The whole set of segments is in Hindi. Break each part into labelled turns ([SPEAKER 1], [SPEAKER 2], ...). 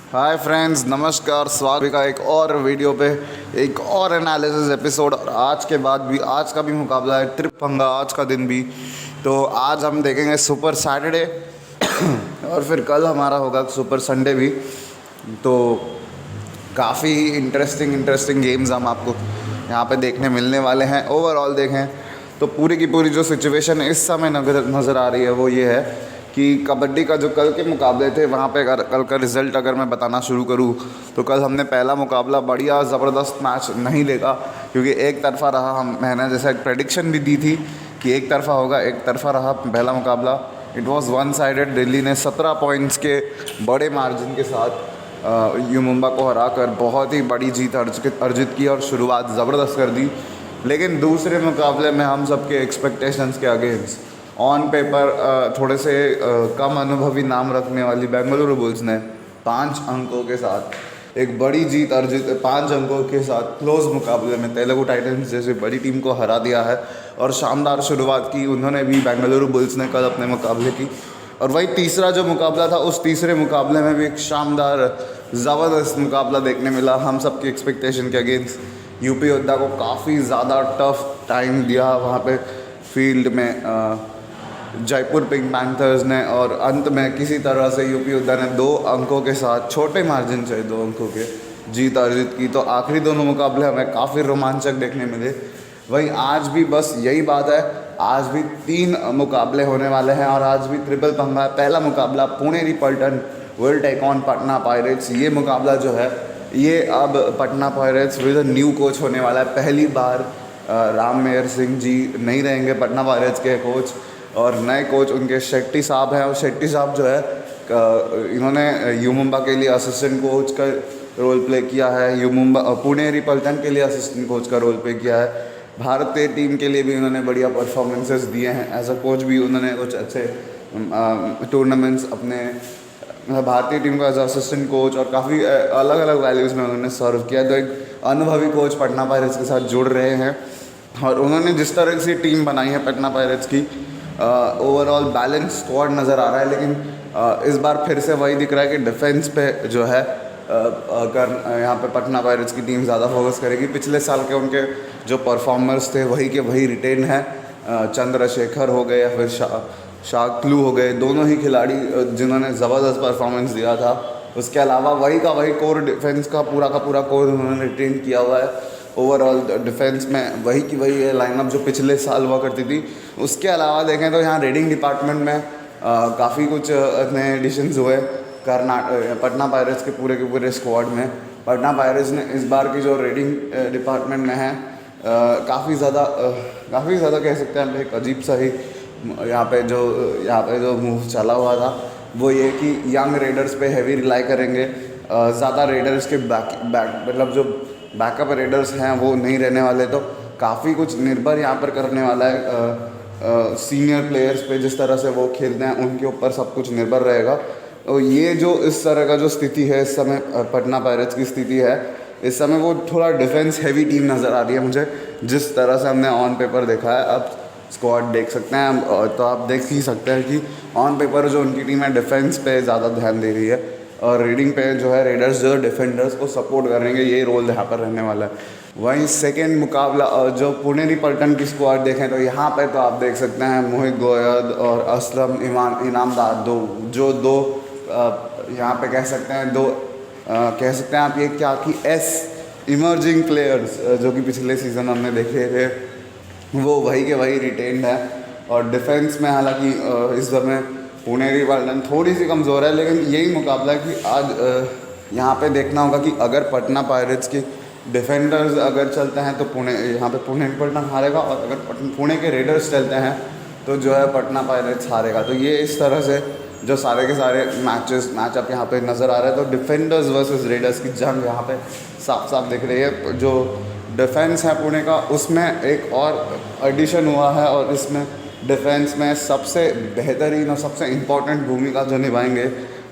[SPEAKER 1] हाय फ्रेंड्स, नमस्कार। स्वागत का एक और वीडियो पे, एक और एनालिसिस एपिसोड। और आज का भी मुकाबला है त्रिभंगा, आज का दिन भी। तो आज हम देखेंगे सुपर सैटरडे और फिर कल हमारा होगा सुपर संडे भी। तो काफ़ी इंटरेस्टिंग गेम्स हम आपको यहाँ पे देखने मिलने वाले हैं। ओवरऑल देखें तो पूरी की पूरी जो सिचुएशन इस समय नज़र आ रही है वो ये है कि कबड्डी का जो कल के मुकाबले थे वहाँ पे कल का रिज़ल्ट अगर मैं बताना शुरू करूँ तो कल हमने पहला मुकाबला बढ़िया ज़बरदस्त मैच नहीं देखा, क्योंकि एक तरफ़ा रहा। मैंने जैसे एक प्रेडिक्शन भी दी थी कि एक तरफ़ा होगा, एक तरफ़ा रहा पहला मुकाबला। It was one sided. Delhi ने 17 पॉइंट्स के बड़े मार्जिन के साथ यू मुंबा को हराकर बहुत ही बड़ी जीत अर्जित की और शुरुआत ज़बरदस्त कर दी। लेकिन दूसरे मुकाबले में हम सबके एक्सपेक्टेशंस के अगेंस्ट ऑन पेपर थोड़े से कम अनुभवी नाम रखने वाली बेंगलुरु बुल्स ने 5 अंकों के साथ एक बड़ी जीत अर्जित 5 अंकों के साथ क्लोज मुकाबले में तेलुगु टाइटंस जैसे बड़ी टीम को हरा दिया है और शानदार शुरुआत की उन्होंने भी बेंगलुरु बुल्स ने कल अपने मुकाबले की। और वही तीसरा जो मुकाबला था, उस तीसरे मुकाबले में भी एक शानदार ज़बरदस्त मुकाबला देखने मिला हम सब की एक्सपेक्टेशन के अगेंस्ट। यूपी योद्धा को काफ़ी ज़्यादा टफ टाइम दिया वहाँ पे फील्ड में जयपुर पिंक पैंथर्स ने, और अंत में किसी तरह से यूपी योद्धा ने 2 अंकों के साथ छोटे मार्जिन से 2 अंकों के जीत अर्जित की। तो आखिरी दोनों मुकाबले हमें काफ़ी रोमांचक देखने मिले। वहीं आज भी बस यही बात है, आज भी 3 मुकाबले होने वाले हैं और आज भी ट्रिपल पंगा है। पहला मुकाबला Puneri Paltan will take on Patna Pirates. ये मुकाबला जो है ये अब Patna Pirates with new coach होने वाला है। पहली बार राम मेहर सिंह जी नहीं रहेंगे पटना पायरेट्स के कोच, और नए कोच उनके शेट्टी साहब हैं। और शेट्टी साहब जो है इन्होंने यू मुंबा के लिए असिस्टेंट कोच का रोल प्ले किया है, यू मुंबा पुणेरी पल्टन के लिए असिस्टेंट कोच का रोल प्ले किया है। भारतीय टीम के लिए भी उन्होंने बढ़िया परफॉर्मेंसेस दिए हैं। एज अ कोच भी उन्होंने कुछ अच्छे टूर्नामेंट्स अपने भारतीय टीम को एज असिस्टेंट कोच और काफ़ी अलग अलग वैल्यूज़ में उन्होंने सर्व किया। तो एक अनुभवी कोच पटना पायरेट्स के साथ जुड़ रहे हैं और उन्होंने जिस तरह से टीम बनाई है पटना पायरेट्स की, ओवरऑल बैलेंस स्क्वाड नज़र आ रहा है। लेकिन इस बार फिर से वही दिख रहा है कि डिफेंस पे जो है यहाँ पे पटना पायरेट्स की टीम ज़्यादा फोकस करेगी। पिछले साल के उनके जो परफॉर्मर्स थे वही के वही रिटेन हैं। चंद्रशेखर हो गए या फिर शाकलू हो गए, दोनों ही खिलाड़ी जिन्होंने ज़बरदस्त परफॉर्मेंस दिया था। उसके अलावा वही का वही कोर डिफेंस का पूरा कोर उन्होंने रिटेन किया हुआ है। ओवरऑल डिफेंस में वही की वही लाइनअप जो पिछले साल हुआ करती थी। उसके अलावा देखें तो यहाँ रेडिंग डिपार्टमेंट में काफ़ी कुछ नए एडिशंस हुए पटना पायरेट्स के पूरे स्क्वाड में। पटना पायरेट्स ने इस बार की जो रेडिंग डिपार्टमेंट में है काफ़ी ज़्यादा कह सकते हैं एक अजीब सा ही यहाँ पे जो मूव चला हुआ था वो ये कि यंग रेडर्स पे हैवी रिलाई करेंगे। ज़्यादा रेडर्स के मतलब जो बैकअप रेडर्स हैं वो नहीं रहने वाले। तो काफ़ी कुछ निर्भर यहाँ पर करने वाला है सीनियर प्लेयर्स पे, जिस तरह से वो खेलते हैं उनके ऊपर सब कुछ निर्भर रहेगा। तो ये जो इस तरह का जो स्थिति है इस समय पटना पायरेट्स की स्थिति है इस समय, वो थोड़ा डिफेंस हैवी टीम नज़र आ रही है मुझे, जिस तरह से हमने ऑन पेपर देखा है। अब स्क्वाड देख सकते हैं तो आप देख ही सकते हैं कि ऑन पेपर जो उनकी टीम है डिफेंस पे ज़्यादा ध्यान दे रही है और रीडिंग पे जो है रेडर्स जो डिफेंडर्स को सपोर्ट करेंगे, ये रोल यहाँ पर रहने वाला है। वहीं सेकेंड मुकाबला जो पुणेरी पल्टन की स्क्वाड देखें तो यहाँ पे तो आप देख सकते हैं मोहित गोयद और असलम इनामदार दो यहाँ पे कह सकते हैं आप ये क्या कि इमर्जिंग प्लेयर्स जो कि पिछले सीज़न हमने देखे थे वो वही के वही रिटेन्ड है। और डिफेंस में हालांकि इस समय पुणेरी पल्टन थोड़ी सी कमज़ोर है, लेकिन यही मुकाबला है कि आज यहाँ पे देखना होगा कि अगर पटना पायरेट्स की डिफेंडर्स अगर चलते हैं तो यहाँ पे पुणेरी पल्टन हारेगा, और अगर पुणे के रेडर्स चलते हैं तो जो है पटना पायरेट्स हारेगा। तो ये इस तरह से जो सारे के सारे मैचअप यहाँ पे नज़र आ रहे हैं। तो डिफेंडर्स वर्सेस रेडर्स की जंग यहाँ पे साफ साफ दिख रही है। जो डिफेंस है पुणे का उसमें एक और एडिशन हुआ है और इसमें डिफेंस में सबसे बेहतरीन और सबसे इम्पॉर्टेंट भूमिका जो निभाएंगे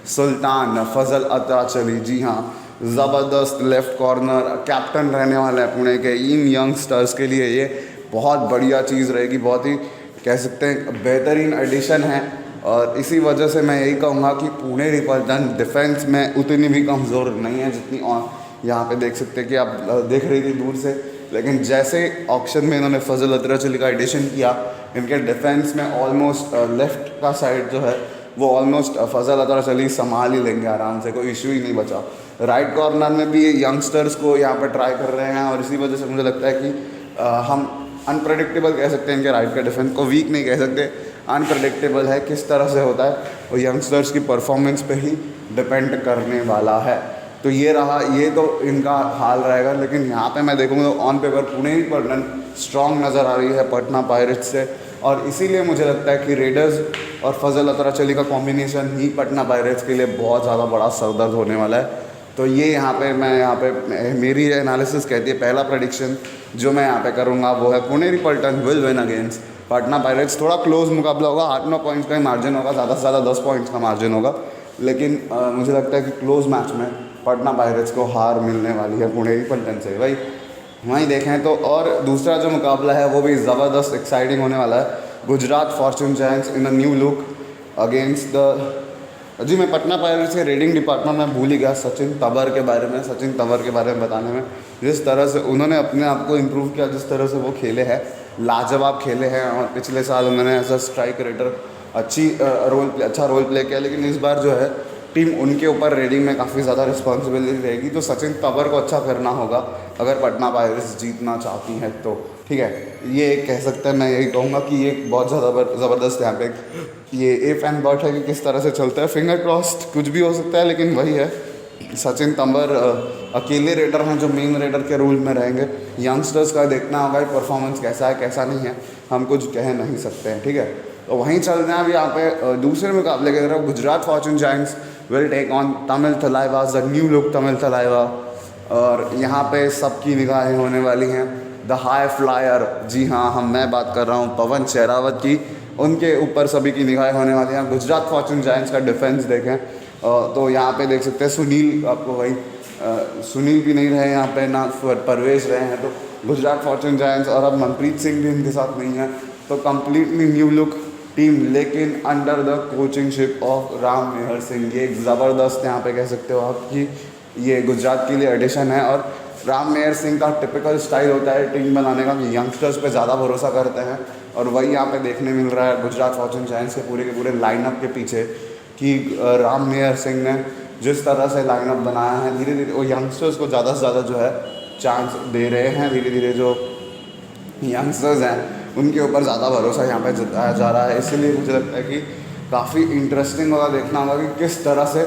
[SPEAKER 1] सुल्तान फजल अताचली। जी हाँ, ज़बरदस्त लेफ़्ट कॉर्नर कैप्टन रहने वाले हैं पुणे के। इन यंगस्टर्स के लिए ये बहुत बढ़िया चीज़ रहेगी, बहुत ही कह सकते हैं बेहतरीन एडिशन है और इसी वजह से मैं यही कहूँगा कि पुणे रिपल्टन डिफेंस में उतनी भी कमज़ोर नहीं है जितनी यहाँ पे देख सकते हैं कि आप देख रही थी दूर से। लेकिन जैसे ऑक्शन में इन्होंने फजल अतराचली का एडिशन किया, इनके डिफेंस में ऑलमोस्ट लेफ़्ट का साइड जो है वो ऑलमोस्ट फजल अतराचली संभाल ही लेंगे आराम से, कोई इशू ही नहीं बचा। राइट कॉर्नर में भी यंगस्टर्स को यहाँ पर ट्राई कर रहे हैं और इसी वजह से मुझे लगता है कि हम अनप्रडिक्टेबल कह सकते हैं इनके राइट का डिफेंस को, वीक नहीं कह सकते, अनप्रडिक्टेबल है। किस तरह से होता है वो यंगस्टर्स की परफॉर्मेंस पे ही डिपेंड करने वाला है। तो ये रहा, ये तो इनका हाल रहेगा। लेकिन यहाँ पे मैं देखूँगा तो ऑन पेपर पुणे रिपल्टन स्ट्रॉन्ग नज़र आ रही है पटना पायरेट्स से, और इसीलिए मुझे लगता है कि रेडर्स और फजल अतराचली का कॉम्बिनेशन ही पटना पायरेट्स के लिए बहुत ज़्यादा बड़ा सरदर्द होने वाला है। तो ये यहाँ पे मेरी एनालिसिस कहती है, पहला प्रेडिक्शन जो मैं यहाँ पे करूँगा वो है पुणे रिपल्टन will win against Patna Pirates. थोड़ा क्लोज मुकाबला होगा, 8-9 पॉइंट्स का ही मार्जिन होगा, ज़्यादा से ज़्यादा 10 पॉइंट्स का मार्जिन होगा। लेकिन मुझे लगता है कि क्लोज मैच में पटना पायरेट्स को हार मिलने वाली है पुणे रिपल्टन से। भाई वहीं देखें तो, और दूसरा जो मुकाबला है वो भी ज़बरदस्त एक्साइटिंग होने वाला है। Gujarat Fortune Giants in a new look against the, जी मैं पटना पायरेट्स के रेडिंग डिपार्टमेंट में भूल ही गया सचिन तंवर के बारे में बताने में। जिस तरह से उन्होंने अपने आप को इम्प्रूव किया, जिस तरह से वो खेले हैं, लाजवाब खेले हैं। और पिछले साल उन्होंने एज अ स्ट्राइक रेटर अच्छा रोल प्ले किया। लेकिन इस बार जो है टीम उनके ऊपर रेडिंग में काफ़ी ज़्यादा रिस्पॉन्सिबिलिटी रहेगी। तो सचिन तंवर को अच्छा करना होगा अगर पटना पायरेट्स जीतना चाहती है तो, ठीक है। ये एक कह सकते हैं, मैं यही कहूँगा कि ये बहुत ज़्यादा ज़बरदस्त यहाँ पे ये इफ एंड बट है कि किस तरह से चलता है। फिंगर क्रॉस्ड, कुछ भी हो सकता है। लेकिन वही है, सचिन तंवर अकेले रेडर हैं जो मेन रेडर के रूल में रहेंगे। यंगस्टर्स का देखना होगा कि परफॉर्मेंस कैसा है कैसा नहीं है, हम कुछ कह नहीं सकते हैं, ठीक है। तो वहीं चलते हैं अब यहाँ पे दूसरे मुकाबले की तरफ। Gujarat Fortune Giants will take on Tamil Thalaivas, the new look Tamil Thalaiva. और यहाँ पे सबकी निगाहें होने वाली हैं द हाई फ्लायर, जी हाँ मैं बात कर रहा हूँ पवन शेरावत की, उनके ऊपर सभी की निगाहें होने वाली हैं। गुजरात फॉर्च्यून जायंट्स का डिफेंस देखें तो यहाँ पे देख सकते हैं सुनील, आपको वही सुनील भी नहीं रहे यहाँ पे, ना परवेश रहे हैं। तो गुजरात फॉर्च्यून जायंट्स, और अब मनप्रीत सिंह भी इनके साथ नहीं है। तो कम्प्लीटली न्यू लुक टीम, लेकिन अंडर द कोचिंगशिप ऑफ राम मेहर सिंह। ये एक ज़बरदस्त यहाँ पे कह सकते हो आप कि ये गुजरात के लिए एडिशन है। और राम मेहर सिंह का टिपिकल स्टाइल होता है टीम बनाने का कि यंगस्टर्स पे ज़्यादा भरोसा करते हैं, और वही यहाँ पे देखने मिल रहा है गुजरात फॉर्च्यून जायंट्स के पूरे लाइनअप के पीछे कि राम मेहर सिंह ने जिस तरह से लाइनअप बनाया है, धीरे धीरे वो यंगस्टर्स को ज़्यादा से ज़्यादा जो है चांस दे रहे हैं। धीरे धीरे जो यंगस्टर्स हैं उनके ऊपर ज़्यादा भरोसा यहाँ पे जताया जा रहा है। इसीलिए मुझे लगता है कि काफ़ी इंटरेस्टिंग होगा, देखना होगा कि किस तरह से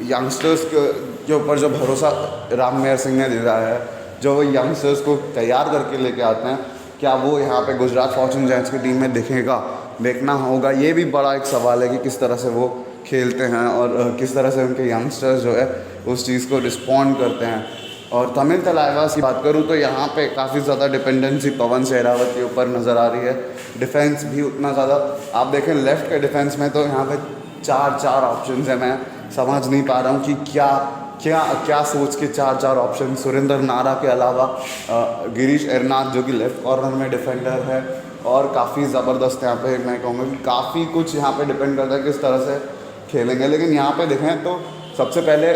[SPEAKER 1] यंगस्टर्स के ऊपर जो भरोसा राम मेहर सिंह ने दिया है, जो वो यंगस्टर्स को तैयार करके लेके आते हैं, क्या वो यहाँ पे गुजरात फॉर्च्यून जायंट्स की टीम में दिखेगा, देखना होगा। ये भी बड़ा एक सवाल है कि किस तरह से वो खेलते हैं और किस तरह से उनके यंगस्टर्स जो है उस चीज़ को रिस्पॉन्ड करते हैं। और तमिल थलाइवास की बात करूँ तो यहाँ पे काफ़ी ज़्यादा डिपेंडेंसी पवन शेरावत के ऊपर नज़र आ रही है। डिफेंस भी उतना ज़्यादा, आप देखें लेफ़्ट के डिफेंस में तो यहाँ पे चार ऑप्शंस हैं। मैं समझ नहीं पा रहा हूँ कि क्या सोच के चार ऑप्शन। सुरेंद्र नारा के अलावा गिरीश एरनाथ जो कि लेफ़्ट कॉर्नर में डिफेंडर है, और काफ़ी ज़बरदस्त यहाँ पे मैं कहूँगा कि काफ़ी कुछ यहाँ पे डिपेंड करता है किस तरह से खेलेंगे। लेकिन यहाँ पे देखें तो सबसे पहले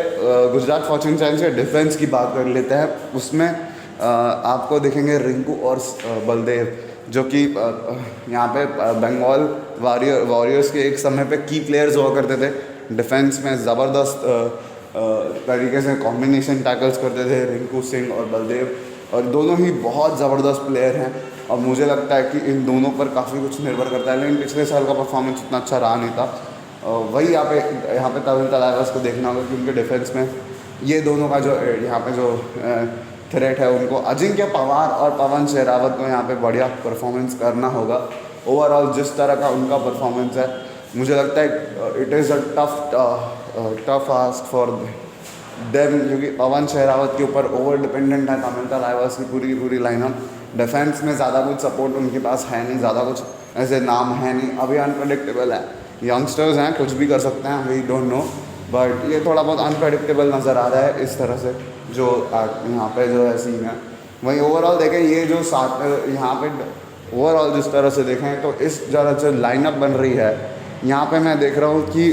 [SPEAKER 1] गुजरात फॉर्च्यून जायंट्स के डिफेंस की बात कर लेते हैं। उसमें आपको देखेंगे रिंकू और बलदेव, जो कि यहाँ पे बंगाल वॉरियर्स के एक समय पे की प्लेयर्स हुआ करते थे। डिफेंस में ज़बरदस्त तरीके से कॉम्बिनेशन टैकल्स करते थे रिंकू सिंह और बलदेव, और दोनों ही बहुत ज़बरदस्त प्लेयर हैं। और मुझे लगता है कि इन दोनों पर काफ़ी कुछ निर्भर करता है। लेकिन पिछले साल का परफॉर्मेंस उतना अच्छा रहा नहीं था। वही यहाँ पे तमिल थलाइवास को देखना होगा कि उनके डिफेंस में ये दोनों का जो यहाँ पे जो थ्रेट है, उनको अजिंक्य पवार और पवन शेरावत को यहाँ पे बढ़िया परफॉर्मेंस करना होगा। ओवरऑल जिस तरह का उनका परफॉर्मेंस है, मुझे लगता है it is a tough ask for them, क्योंकि पवन शेरावत के ऊपर ओवर डिपेंडेंट है तमिल थलाइवास की पूरी लाइनअप। डिफेंस में ज़्यादा कुछ सपोर्ट उनके पास है नहीं, ज़्यादा कुछ ऐसे नाम है नहीं, अभी अनप्रडिक्टेबल है। यंगस्टर्स हैं, कुछ भी कर सकते हैं, वी डोंट नो, बट ये थोड़ा बहुत अनप्रडिक्टेबल नज़र आ रहा है इस तरह से जो यहाँ पे जो है सीन है। वहीं ओवरऑल देखें, ये जो साथ यहाँ पे ओवरऑल जिस तरह से देखें तो इस तरह से लाइनअप बन रही है, यहाँ पे मैं देख रहा हूँ कि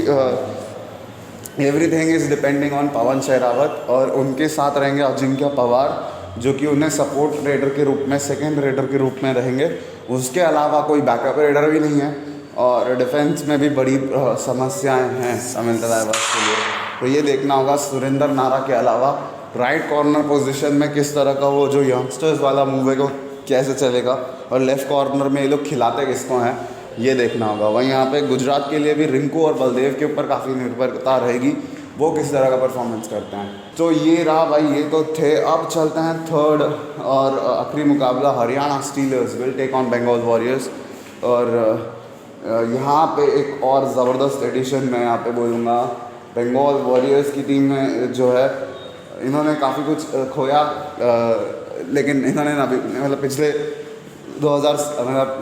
[SPEAKER 1] एवरीथिंग इज़ डिपेंडिंग ऑन पवन शेरावत, और उनके साथ रहेंगे अजिंक्य पवार जो कि उन्हें सपोर्ट रेडर के रूप में, सेकेंड रेडर के रूप में रहेंगे। उसके अलावा कोई बैकअप रेडर भी नहीं है, और डिफेंस में भी बड़ी समस्याएं हैं तमिल तलाइवास के लिए। तो ये देखना होगा सुरेंद्र नारा के अलावा राइट कॉर्नर पोजीशन में किस तरह का वो जो यंगस्टर्स वाला मूव है वो कैसे चलेगा, और लेफ़्ट कॉर्नर में ये लोग खिलाते किसको हैं ये देखना होगा। वहीं यहाँ पे गुजरात के लिए भी रिंकू और बलदेव के ऊपर काफ़ी निर्भरता रहेगी, वो किस तरह का परफॉर्मेंस करते हैं। तो ये रहा भाई, ये तो थे। अब चलते हैं थर्ड और आखिरी मुकाबला, Haryana Steelers will take on Bengal Warriors. और यहाँ पे एक और ज़बरदस्त एडिशन मैं यहाँ पे बोलूँगा, बंगाल वॉरियर्स की टीम में जो है इन्होंने काफ़ी कुछ खोया, लेकिन इन्होंने ना मतलब पिछले 2000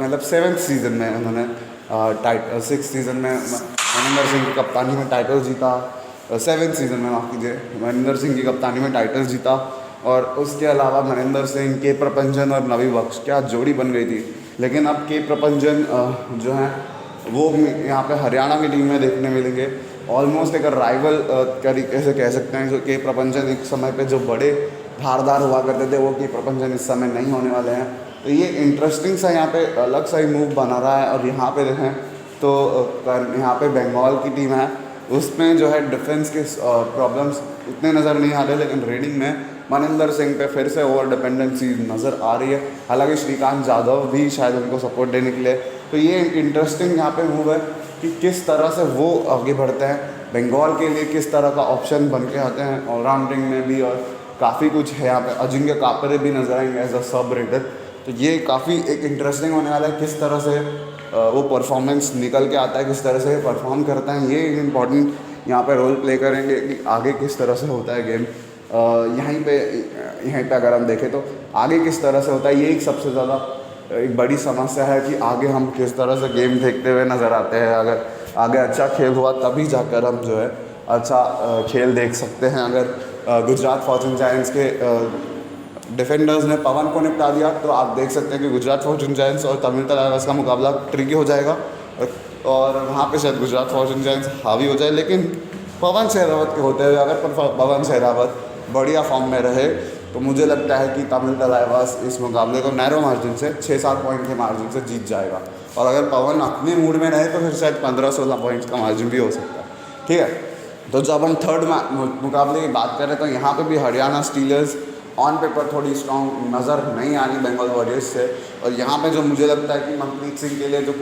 [SPEAKER 1] मतलब 7th सीज़न में उन्होंने सिक्स सीज़न में मनिंदर सिंह की कप्तानी में टाइटल जीता, 7th सीज़न में माफ़ कीजिए, मनिंदर सिंह की कप्तानी में टाइटल जीता। और उसके अलावा मनिंदर सिंह, के प्रपंजन और नवी बख्श, क्या जोड़ी बन गई थी। लेकिन अब के प्रपंजन जो हैं वो यहाँ पे हरियाणा की टीम में देखने मिलेंगे। ऑलमोस्ट एक राइवल तरीके से कह सकते हैं। जो के प्रपंजन एक समय पे जो बड़े धारदार हुआ करते थे, वो के प्रपंजन इस समय नहीं होने वाले हैं। तो ये इंटरेस्टिंग सा यहाँ पे अलग सा ही मूव बना रहा है। और यहाँ पे देखें तो यहाँ पे बंगाल की टीम है, उसमें जो है डिफेंस के प्रॉब्लम्स उतने नज़र नहीं आ रहे, लेकिन रेडिंग में मनिंदर सिंह पे फिर से ओवर डिपेंडेंसी नज़र आ रही है। हालांकि श्रीकांत जाधव भी शायद उनको सपोर्ट देने के लिए। तो ये इंटरेस्टिंग यहाँ पे मूव है कि किस तरह से वो आगे बढ़ते हैं, बंगाल के लिए किस तरह का ऑप्शन बन के आते हैं ऑलराउंडिंग में भी। और काफ़ी कुछ है यहाँ पे, अजिंक्य कापरे भी नजर आएंगे एज अ सब रेडर। तो ये काफ़ी एक इंटरेस्टिंग होने वाला है, किस तरह से वो परफॉर्मेंस निकल के आता है, किस तरह से परफॉर्म करता है। ये इम्पॉर्टेंट यहाँ पे रोल प्ले करेंगे कि आगे किस तरह से होता है गेम। यहीं पे अगर हम देखें तो आगे किस तरह से होता है, ये एक सबसे ज़्यादा एक बड़ी समस्या है कि आगे हम किस तरह से गेम देखते हुए नज़र आते हैं। अगर आगे अच्छा खेल हुआ तभी जाकर हम जो है अच्छा खेल देख सकते हैं। अगर गुजरात फॉर्च्यून जायंट्स के डिफेंडर्स ने पवन को निपटा दिया तो आप देख सकते हैं कि गुजरात फॉर्च्यून जायंट्स और तमिल तलाइवास का मुकाबला ट्रिकी हो जाएगा, और वहाँ पे शायद गुजरात फॉर्च्यून जायंट्स हावी हो जाए। लेकिन पवन शेरावत के होते हुए अगर पवन शेरावत बढ़िया फॉर्म में रहे तो मुझे लगता है कि तमिल तलाइवास इस मुकाबले को नैरो मार्जिन से 6-7 पॉइंट के मार्जिन से जीत जाएगा। और अगर पवन अपने मूड में रहे तो फिर शायद 15-16 पॉइंट्स का मार्जिन भी हो सकता है। ठीक है, तो जब हम थर्ड मुकाबले की बात करें तो यहाँ पे भी हरियाणा स्टीलर्स ऑन पेपर थोड़ी स्ट्रॉन्ग नज़र नहीं आ रही बंगाल वॉरियर्स से। और यहाँ पे जो मुझे लगता है कि मनप्रीत सिंह के लिए जो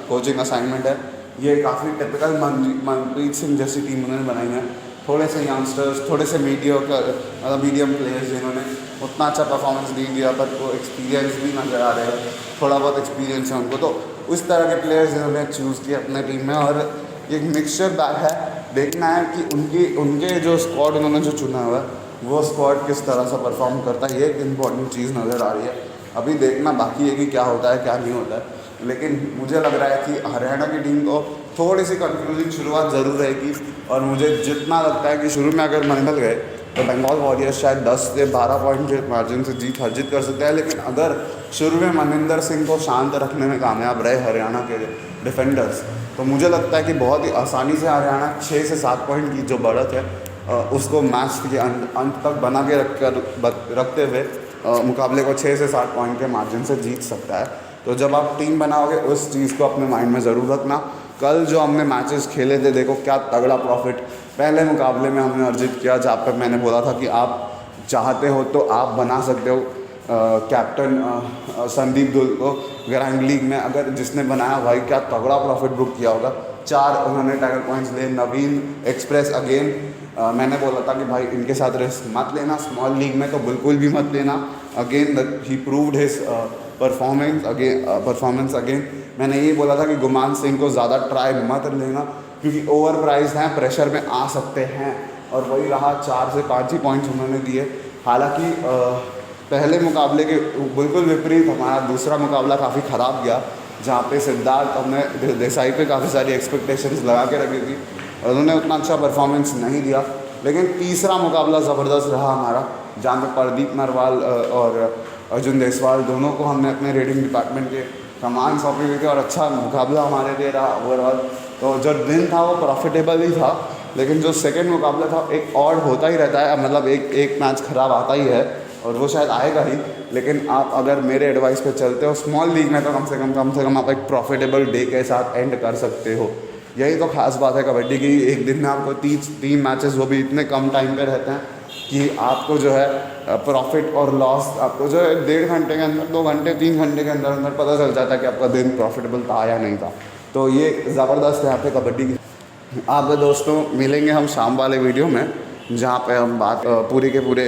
[SPEAKER 1] कोचिंग असाइनमेंट है, ये काफ़ी टिपिकल मनप्रीत सिंह जैसी टीम उन्होंने बनाई है। थोड़े से यंगस्टर्स, थोड़े से मीडियम प्लेयर्स जिन्होंने उतना अच्छा परफॉर्मेंस नहीं दिया, पर वो एक्सपीरियंस भी नज़र आ रहे हैं, थोड़ा बहुत एक्सपीरियंस है उनको। तो उस तरह के प्लेयर्स जिन्होंने चूज़ किया अपने टीम में, और एक मिक्सचर बैग है। देखना है कि उनके जो स्क्वाड उन्होंने जो चुना हुआ है वो स्क्वाड किस तरह से परफॉर्म करता है, ये एक इम्पॉर्टेंट चीज़ नज़र आ रही है। अभी देखना बाकी है कि क्या होता है क्या नहीं होता है। लेकिन मुझे लग रहा है कि हरियाणा की टीम को थोड़ी सी कंफ्यूजिंग शुरुआत ज़रूर रहेगी। और मुझे जितना लगता है कि शुरू में अगर निकल गए तो बंगाल वॉरियर्स शायद 10 से 12 पॉइंट के मार्जिन से जीत कर सकते हैं। लेकिन अगर शुरू में मनिंदर सिंह को शांत रखने में कामयाब रहे हरियाणा के डिफेंडर्स, तो मुझे लगता है कि बहुत ही आसानी से हरियाणा 6 से 7 पॉइंट की जो बढ़त है उसको मैच के अंत तक बना के रखते हुए मुकाबले को 6 से 7 पॉइंट के मार्जिन से जीत सकता है। तो जब आप टीम बनाओगे उस चीज़ को अपने माइंड में ज़रूर रखना। कल जो हमने मैचेस खेले थे, देखो क्या तगड़ा प्रॉफिट पहले मुकाबले में हमने अर्जित किया, जहाँ पर मैंने बोला था कि आप चाहते हो तो आप बना सकते हो कैप्टन संदीप दुल को ग्रैंड लीग में। अगर जिसने बनाया भाई क्या तगड़ा प्रॉफिट बुक किया होगा। 4 उन्होंने टाइगर पॉइंट्स लिए। नवीन एक्सप्रेस अगेन मैंने बोला था कि भाई इनके साथ रिस्क मत लेना, स्मॉल लीग में तो बिल्कुल भी मत लेना। Again he proved his performance again. मैंने ये बोला था कि गुमान सिंह को ज़्यादा ट्राई मत लेना क्योंकि ओवर प्राइस हैं, प्रेशर में आ सकते हैं। और वही रहा, 4 से 5 ही पॉइंट्स उन्होंने दिए। हालांकि पहले मुकाबले के बिल्कुल विपरीत हमारा दूसरा मुकाबला काफ़ी ख़राब गया, जहाँ पे सिद्धार्थ हमने देसाई पे काफ़ी सारी एक्सपेक्टेशंस लगा के रखी थी और उन्होंने उतना अच्छा परफॉर्मेंस नहीं दिया। लेकिन तीसरा मुकाबला ज़बरदस्त रहा हमारा, जहाँ पे प्रदीप नरवाल और अर्जुन देसवाल दोनों को हमने अपने रेडिंग डिपार्टमेंट के कमान सौंपी हुई थी और अच्छा मुकाबला हमारे लिए रहा ओवरऑल। तो जो दिन था वो प्रॉफिटेबल ही था, लेकिन जो सेकंड मुकाबला था एक और होता ही रहता है, मतलब एक मैच ख़राब आता ही है और वो शायद आएगा ही। लेकिन आप अगर मेरे एडवाइस पे चलते हो स्मॉल लीग में तो कम से कम आप एक प्रॉफिटेबल डे के साथ एंड कर सकते हो। यही तो खास बात है कबड्डी की, एक दिन में आपको 3 मैचेस वो भी इतने कम टाइम पे रहते हैं कि आपको जो है प्रॉफिट और लॉस आपको जो है 1.5 घंटे के अंदर, 2 घंटे 3 घंटे के अंदर अंदर पता चल जाता है कि आपका दिन प्रॉफिटेबल था या नहीं था। तो ये ज़बरदस्त है यहाँ पे कबड्डी की। आप दोस्तों मिलेंगे हम शाम वाले वीडियो में, जहाँ पे हम बात पूरे के पूरे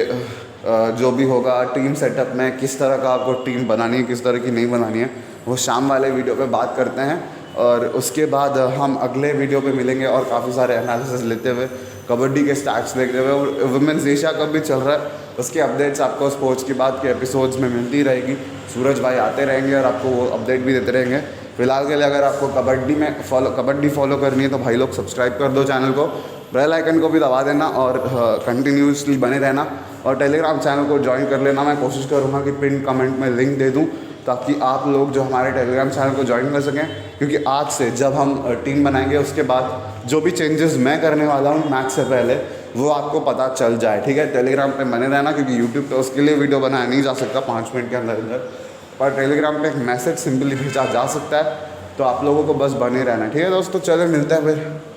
[SPEAKER 1] जो भी होगा टीम सेटअप में किस तरह का आपको टीम बनानी है, किस तरह की नहीं बनानी है, वो शाम वाले वीडियो पे बात करते हैं। और उसके बाद हम अगले वीडियो पे मिलेंगे और काफ़ी सारे एनालिसिस लेते हुए, कबड्डी के स्टैट्स देखते हुए, और वुमेन्स एशिया कप भी चल रहा है, उसके अपडेट्स आपको स्पोर्ट्स की बात के एपिसोड्स में मिलती रहेगी। सूरज भाई आते रहेंगे और आपको वो अपडेट भी देते रहेंगे। फिलहाल के लिए अगर आपको कबड्डी फॉलो करनी है तो भाई लोग सब्सक्राइब कर दो चैनल को, बेल आइकन को भी दबा देना और कंटिन्यूसली बने रहना, और टेलीग्राम चैनल को ज्वाइन कर लेना। मैं कोशिश करूँगा कि पिन कमेंट में लिंक दे दूँ ताकि आप लोग जो हमारे टेलीग्राम चैनल को ज्वाइन कर सकें, क्योंकि आज से जब हम टीम बनाएंगे उसके बाद जो भी चेंजेस मैं करने वाला हूँ मैच से पहले वो आपको पता चल जाए, ठीक है। टेलीग्राम पे बने रहना, क्योंकि यूट्यूब पे उसके लिए वीडियो बनाया नहीं जा सकता 5 मिनट के अंदर अंदर, पर टेलीग्राम पे एक मैसेज सिंपली भेजा जा सकता है। तो आप लोगों को बस बने रहना, ठीक है दोस्तों। चले मिलते हैं फिर।